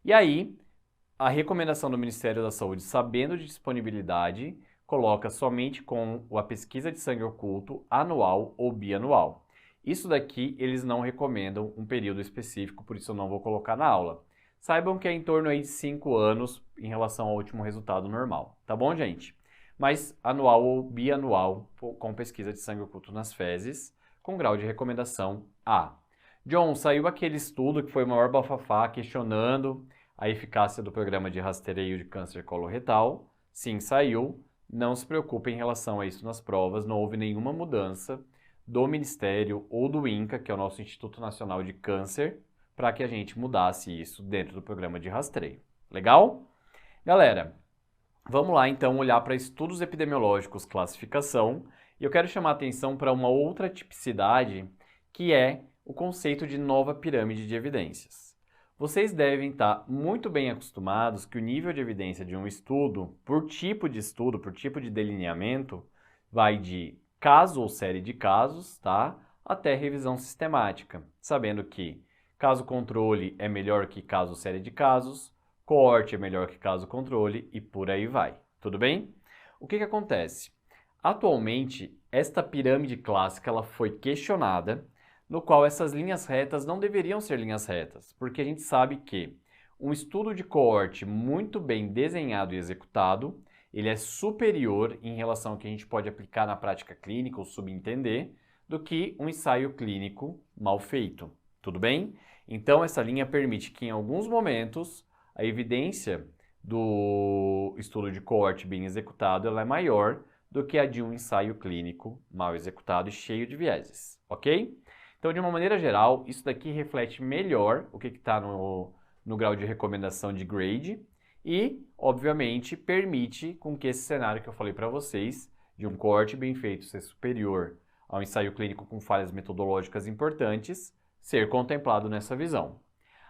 E aí, a recomendação do Ministério da Saúde, sabendo de disponibilidade, coloca somente com a pesquisa de sangue oculto anual ou bianual. Isso daqui eles não recomendam um período específico, por isso eu não vou colocar na aula. Saibam que é em torno aí de 5 anos em relação ao último resultado normal, tá bom, gente? Mas anual ou bianual com pesquisa de sangue oculto nas fezes, com grau de recomendação A. John, saiu aquele estudo que foi o maior bafafá questionando a eficácia do programa de rastreio de câncer coloretal. Sim, saiu. Não se preocupe em relação a isso nas provas, não houve nenhuma mudança do Ministério ou do INCA, que é o nosso Instituto Nacional de Câncer, para que a gente mudasse isso dentro do programa de rastreio. Legal? Galera, vamos lá então olhar para estudos epidemiológicos classificação, e eu quero chamar a atenção para uma outra tipicidade, que é o conceito de nova pirâmide de evidências. Vocês devem estar muito bem acostumados que o nível de evidência de um estudo, por tipo de delineamento, vai de caso ou série de casos, tá? Até revisão sistemática, sabendo que caso controle é melhor que caso série de casos, coorte é melhor que caso controle e por aí vai. Tudo bem? O que acontece? Atualmente, esta pirâmide clássica ela foi questionada, no qual essas linhas retas não deveriam ser linhas retas, porque a gente sabe que um estudo de coorte muito bem desenhado e executado, ele é superior em relação ao que a gente pode aplicar na prática clínica ou subentender, do que um ensaio clínico mal feito. Tudo bem? Então, essa linha permite que, em alguns momentos, a evidência do estudo de coorte bem executado ela é maior do que a de um ensaio clínico mal executado e cheio de vieses, ok? Então, de uma maneira geral, isso daqui reflete melhor o que está no grau de recomendação de grade e, obviamente, permite com que esse cenário que eu falei para vocês, de um coorte bem feito ser superior ao ensaio clínico com falhas metodológicas importantes, ser contemplado nessa visão.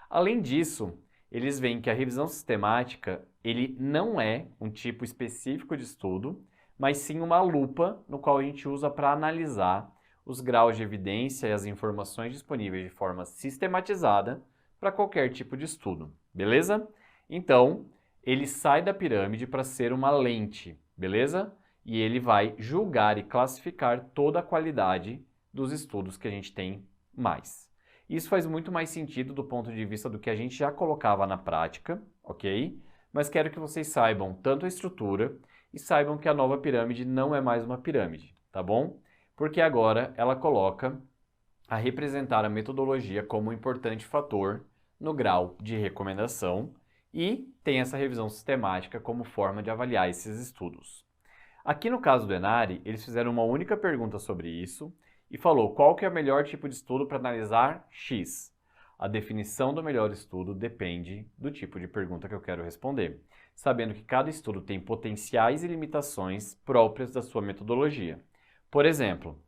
Além disso, eles veem que a revisão sistemática ele não é um tipo específico de estudo, mas sim uma lupa no qual a gente usa para analisar os graus de evidência e as informações disponíveis de forma sistematizada para qualquer tipo de estudo, beleza? Então, ele sai da pirâmide para ser uma lente, beleza? E ele vai julgar e classificar toda a qualidade dos estudos que a gente tem mais. Isso faz muito mais sentido do ponto de vista do que a gente já colocava na prática, ok? Mas quero que vocês saibam tanto a estrutura e saibam que a nova pirâmide não é mais uma pirâmide, tá bom? Porque agora ela coloca a representar a metodologia como um importante fator no grau de recomendação e tem essa revisão sistemática como forma de avaliar esses estudos. Aqui no caso do ENARI, eles fizeram uma única pergunta sobre isso e falou qual que é o melhor tipo de estudo para analisar X. A definição do melhor estudo depende do tipo de pergunta que eu quero responder, sabendo que cada estudo tem potenciais e limitações próprias da sua metodologia. Por exemplo,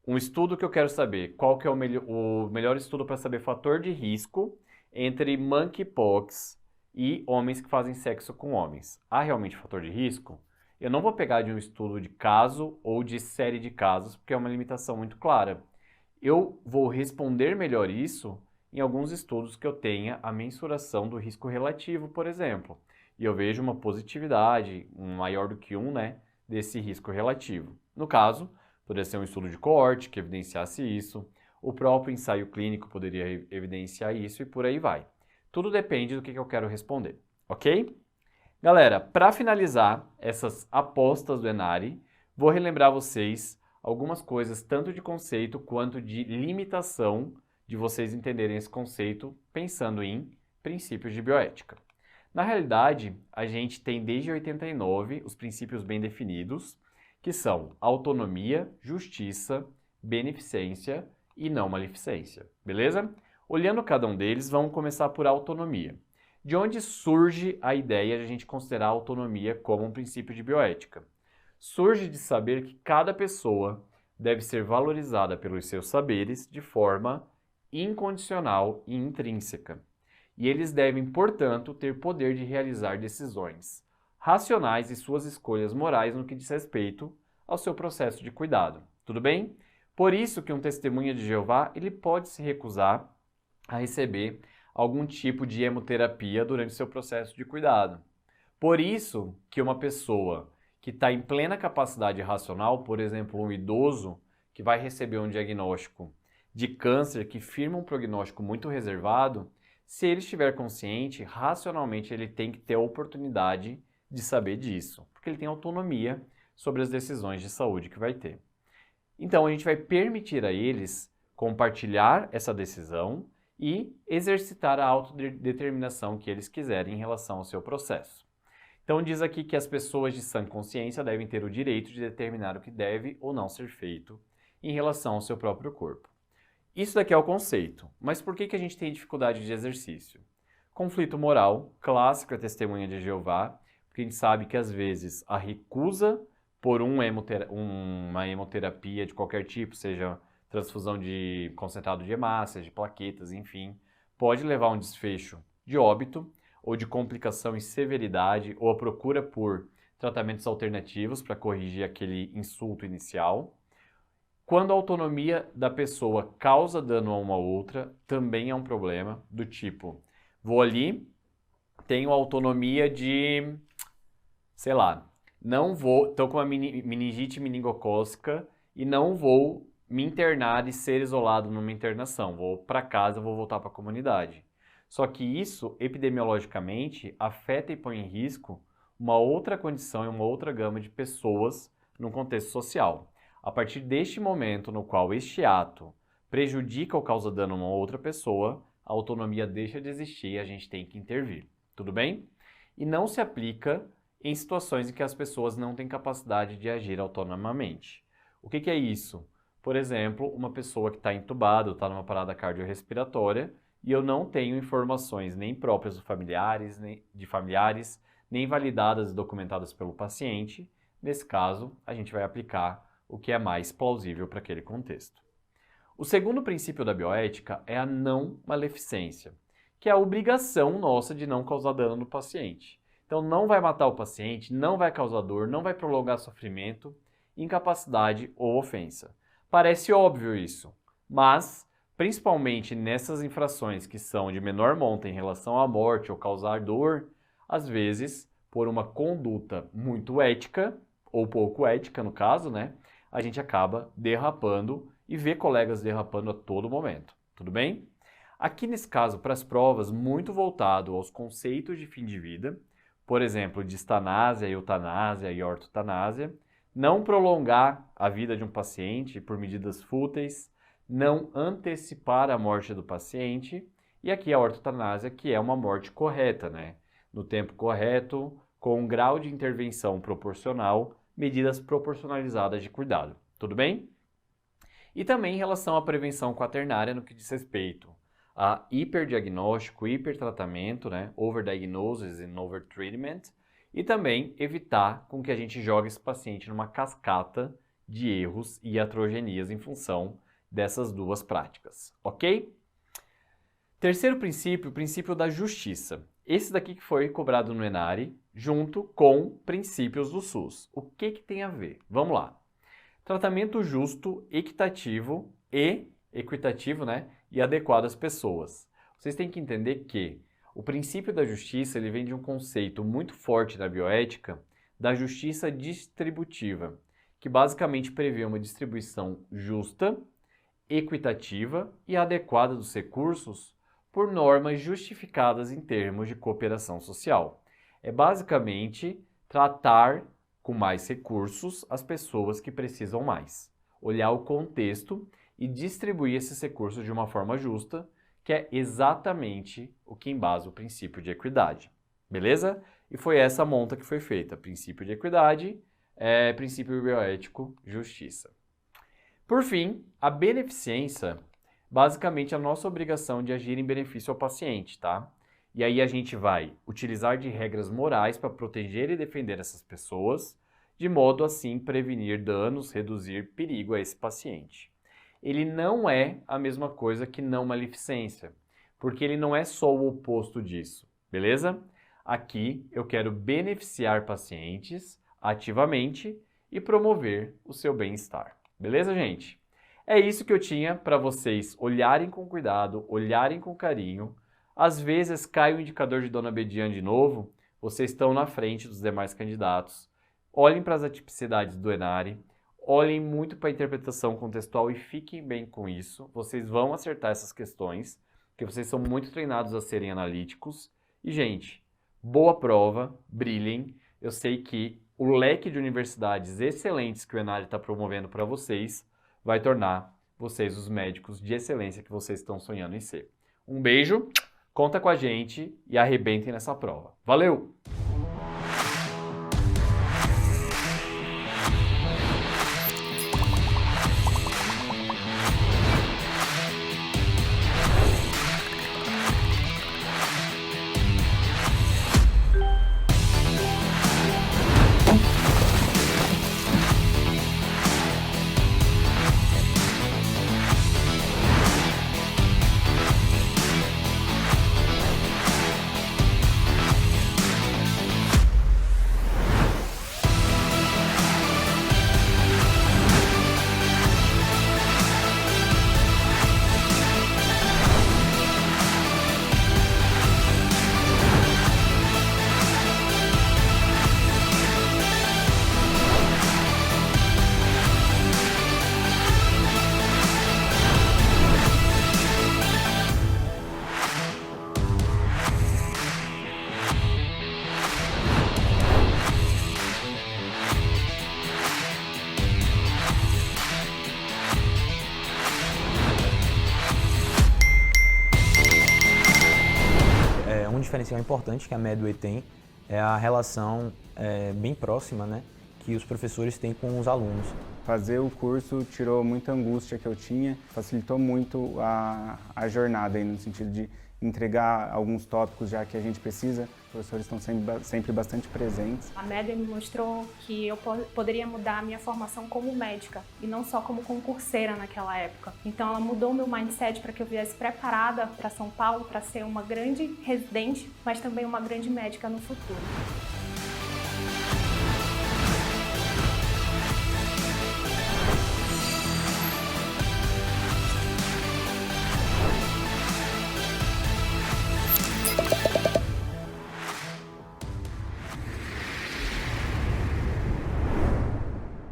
um estudo que eu quero saber qual que é o melhor estudo para saber fator de risco entre monkeypox e homens que fazem sexo com homens. Há realmente fator de risco? Eu não vou pegar de um estudo de caso ou de série de casos, porque é uma limitação muito clara. Eu vou responder melhor isso em alguns estudos que eu tenha a mensuração do risco relativo, por exemplo. E eu vejo uma positividade, maior do que 1, né, desse risco relativo. No caso, poderia ser um estudo de coorte que evidenciasse isso, o próprio ensaio clínico poderia evidenciar isso e por aí vai. Tudo depende do que eu quero responder, ok? Galera, para finalizar essas apostas do ENARI, vou relembrar vocês algumas coisas tanto de conceito quanto de limitação de vocês entenderem esse conceito pensando em princípios de bioética. Na realidade, a gente tem desde 89 os princípios bem definidos, que são autonomia, justiça, beneficência e não maleficência, beleza? Olhando cada um deles, vamos começar por autonomia. De onde surge a ideia de a gente considerar a autonomia como um princípio de bioética? Surge de saber que cada pessoa deve ser valorizada pelos seus saberes de forma incondicional e intrínseca. E eles devem, portanto, ter poder de realizar decisões racionais e suas escolhas morais no que diz respeito ao seu processo de cuidado. Tudo bem? Por isso que um testemunha de Jeová ele pode se recusar a receber algum tipo de hemoterapia durante seu processo de cuidado. Por isso que uma pessoa que está em plena capacidade racional, por exemplo, um idoso que vai receber um diagnóstico de câncer que firma um prognóstico muito reservado, se ele estiver consciente, racionalmente ele tem que ter a oportunidade de saber disso, porque ele tem autonomia sobre as decisões de saúde que vai ter. Então, a gente vai permitir a eles compartilhar essa decisão e exercitar a autodeterminação que eles quiserem em relação ao seu processo. Então, diz aqui que as pessoas de sã consciência devem ter o direito de determinar o que deve ou não ser feito em relação ao seu próprio corpo. Isso daqui é o conceito, mas por que a gente tem dificuldade de exercício? Conflito moral, clássico é testemunha de Jeová, porque a gente sabe que às vezes a recusa por uma hemoterapia de qualquer tipo, seja transfusão de concentrado de hemácias, de plaquetas, enfim, pode levar a um desfecho de óbito ou de complicação e severidade ou a procura por tratamentos alternativos para corrigir aquele insulto inicial. Quando a autonomia da pessoa causa dano a uma outra, também é um problema do tipo, vou ali, tenho autonomia de, sei lá, não vou, estou com uma meningite meningocócica e não vou me internar e ser isolado numa internação. Vou para casa, vou voltar para a comunidade. Só que isso, epidemiologicamente, afeta e põe em risco uma outra condição e uma outra gama de pessoas no contexto social. A partir deste momento no qual este ato prejudica ou causa dano a uma outra pessoa, a autonomia deixa de existir e a gente tem que intervir. Tudo bem? E não se aplica em situações em que as pessoas não têm capacidade de agir autonomamente. O que é isso? Por exemplo, uma pessoa que está entubada, está numa parada cardiorrespiratória e eu não tenho informações nem próprias de familiares, nem validadas e documentadas pelo paciente. Nesse caso, a gente vai aplicar o que é mais plausível para aquele contexto. O segundo princípio da bioética é a não maleficência, que é a obrigação nossa de não causar dano no paciente. Então, não vai matar o paciente, não vai causar dor, não vai prolongar sofrimento, incapacidade ou ofensa. Parece óbvio isso, mas, principalmente nessas infrações que são de menor monta em relação à morte ou causar dor, às vezes, por uma conduta muito ética, ou pouco ética no caso, né, a gente acaba derrapando e vê colegas derrapando a todo momento. Tudo bem? Aqui nesse caso, para as provas, muito voltado aos conceitos de fim de vida, por exemplo, de estanásia, eutanásia e ortotanásia, não prolongar a vida de um paciente por medidas fúteis, não antecipar a morte do paciente, e aqui a ortotanásia, que é uma morte correta, né? No tempo correto, com um grau de intervenção proporcional, medidas proporcionalizadas de cuidado. Tudo bem? E também em relação à prevenção quaternária no que diz respeito a hiperdiagnóstico, hipertratamento, né? Overdiagnosis and overtreatment, e também evitar com que a gente jogue esse paciente numa cascata de erros e iatrogenias em função dessas duas práticas, ok? Terceiro princípio, o princípio da justiça. Esse daqui que foi cobrado no ENARE, junto com princípios do SUS. O que tem a ver? Vamos lá. Tratamento justo, equitativo, né? E adequado às pessoas. Vocês têm que entender que o princípio da justiça ele vem de um conceito muito forte na bioética da justiça distributiva, que basicamente prevê uma distribuição justa, equitativa e adequada dos recursos por normas justificadas em termos de cooperação social. É basicamente tratar com mais recursos as pessoas que precisam mais, olhar o contexto e distribuir esses recursos de uma forma justa, que é exatamente o que embasa o princípio de equidade. Beleza? E foi essa monta que foi feita. Princípio de equidade, princípio bioético, justiça. Por fim, a beneficência, basicamente a nossa obrigação de agir em benefício ao paciente, tá? E aí a gente vai utilizar de regras morais para proteger e defender essas pessoas, de modo assim prevenir danos, reduzir perigo a esse paciente. Ele não é a mesma coisa que não maleficência, porque ele não é só o oposto disso, beleza? Aqui eu quero beneficiar pacientes ativamente e promover o seu bem-estar. Beleza, gente? É isso que eu tinha para vocês olharem com cuidado, olharem com carinho. Às vezes cai o indicador de Dona Bedian de novo, vocês estão na frente dos demais candidatos. Olhem para as atipicidades do ENARE, olhem muito para a interpretação contextual e fiquem bem com isso. Vocês vão acertar essas questões, porque vocês são muito treinados a serem analíticos. E, gente, boa prova, brilhem. Eu sei que o leque de universidades excelentes que o ENARE está promovendo para vocês vai tornar vocês os médicos de excelência que vocês estão sonhando em ser. Um beijo, conta com a gente e arrebentem nessa prova. Valeu! Um diferencial importante que a Medway tem é a relação bem próxima, né, que os professores têm com os alunos. Fazer o curso tirou muita angústia que eu tinha, facilitou muito a jornada aí, no sentido de entregar alguns tópicos já que a gente precisa. Os professores estão sempre bastante presentes. A Medway me mostrou que eu poderia mudar a minha formação como médica e não só como concurseira naquela época. Então ela mudou meu mindset para que eu viesse preparada para São Paulo para ser uma grande residente, mas também uma grande médica no futuro.